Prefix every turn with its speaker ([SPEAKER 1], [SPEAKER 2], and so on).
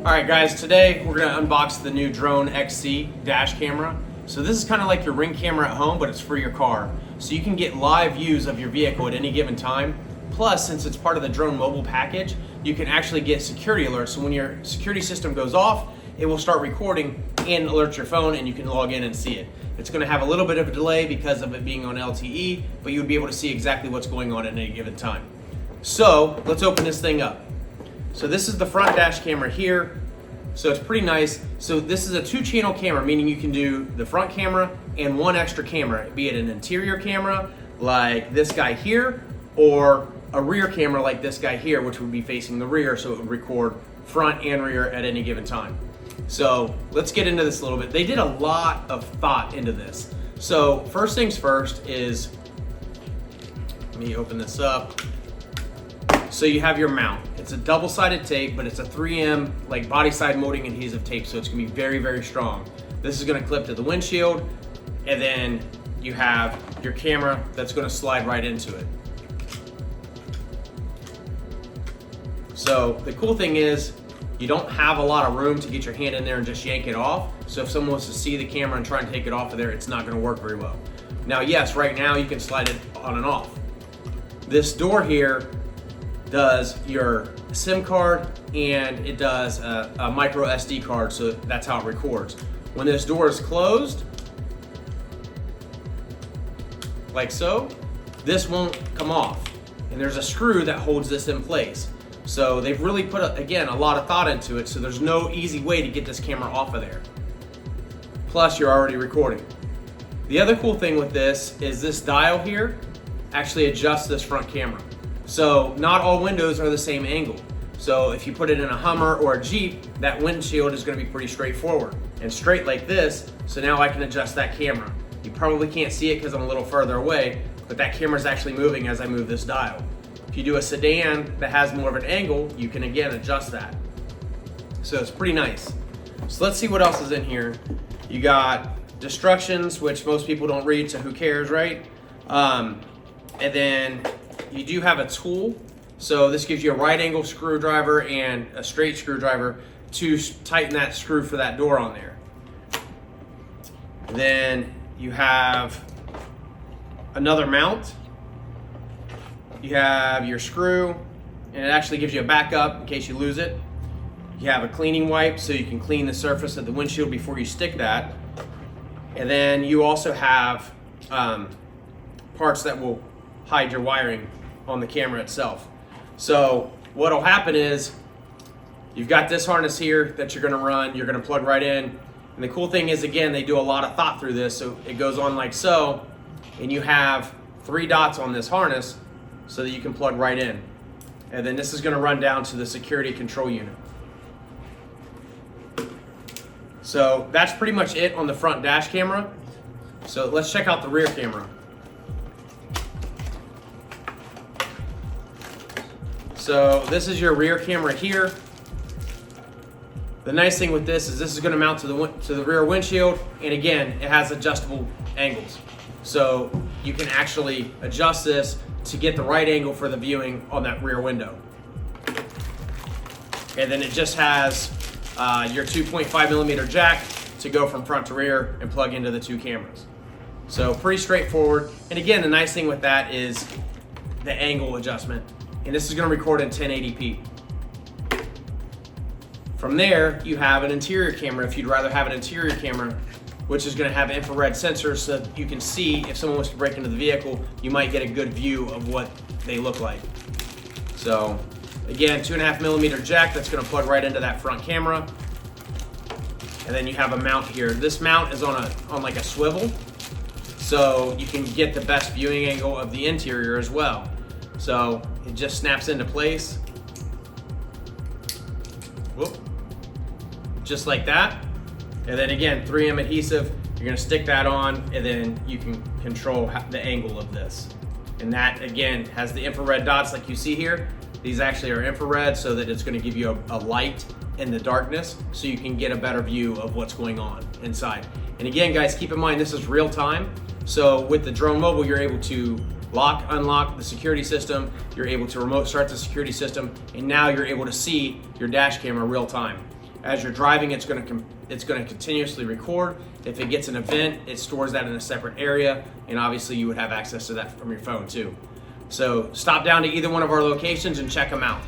[SPEAKER 1] Alright guys, today we're going to unbox the new Drone XC dash camera. So this is kind of like your Ring camera at home, but it's for your car. So you can get live views of your vehicle at any given time. Plus, since it's part of the Drone mobile package, you can actually get security alerts. So when your security system goes off, it will start recording and alert your phone and you can log in and see it. It's going to have a little bit of a delay because of it being on LTE, but you would be able to see exactly what's going on at any given time. So let's open this thing up. So this is the front dash camera here. So it's pretty nice. So this is a 2-channel camera, meaning you can do the front camera and one extra camera, be it an interior camera like this guy here, or a rear camera like this guy here, which would be facing the rear, so it would record front and rear at any given time. So let's get into this a little bit. They did a lot of thought into this. So first things first is, let me open this up. So you have your mount. It's a double-sided tape, but it's a 3M like body side molding adhesive tape, so it's gonna be very, very strong. This is gonna clip to the windshield, and then you have your camera that's gonna slide right into it. So the cool thing is, you don't have a lot of room to get your hand in there and just yank it off. So if someone wants to see the camera and try and take it off of there, it's not gonna work very well. Now, yes, right now you can slide it on and off. This door here does your SIM card and it does a micro SD card, so that's how it records. When this door is closed, like so, this won't come off. And there's a screw that holds this in place. So they've really put, again, a lot of thought into it, so there's no easy way to get this camera off of there. Plus, you're already recording. The other cool thing with this is this dial here actually adjusts this front camera. So not all windows are the same angle. So if you put it in a Hummer or a Jeep, that windshield is gonna be pretty straightforward and straight like this, so now I can adjust that camera. You probably can't see it because I'm a little further away, but that camera is actually moving as I move this dial. If you do a sedan that has more of an angle, you can again adjust that. So it's pretty nice. So let's see what else is in here. You got instructions, which most people don't read, so who cares, right? And then you do have a tool. So this gives you a right angle screwdriver and a straight screwdriver to tighten that screw for that door on there. Then you have another mount. You have your screw, and it actually gives you a backup in case you lose it. You have a cleaning wipe so you can clean the surface of the windshield before you stick that. And then you also have parts that will hide your wiring on the camera itself. So what'll happen is you've got this harness here that you're gonna run, you're gonna plug right in. And the cool thing is, again, they do a lot of thought through this. So it goes on like so, and you have 3 dots on this harness so that you can plug right in. And then this is gonna run down to the security control unit. So that's pretty much it on the front dash camera. So let's check out the rear camera. So this is your rear camera here. The nice thing with this is gonna mount to the rear windshield, and again, it has adjustable angles. So you can actually adjust this to get the right angle for the viewing on that rear window. And then it just has your 2.5mm jack to go from front to rear and plug into the 2 cameras. So pretty straightforward. And again, the nice thing with that is the angle adjustment. And this is gonna record in 1080p. From there, you have an interior camera if you'd rather have an interior camera, which is gonna have infrared sensors so that you can see if someone wants to break into the vehicle, you might get a good view of what they look like. So again, 2.5mm jack that's gonna plug right into that front camera. And then you have a mount here. This mount is on like a swivel, so you can get the best viewing angle of the interior as well. So it just snaps into place. Whoop. Just like that. And then again, 3M adhesive, you're gonna stick that on, and then you can control the angle of this. And that, again, has the infrared dots like you see here. These actually are infrared, so that it's gonna give you a light in the darkness, so you can get a better view of what's going on inside. And again, guys, keep in mind, this is real time. So with the Drone Mobile, you're able to lock, unlock the security system, you're able to remote start the security system, and now you're able to see your dash camera real time. As you're driving, it's going to continuously record. If it gets an event, it stores that in a separate area, and obviously you would have access to that from your phone too. So stop down to either one of our locations and check them out.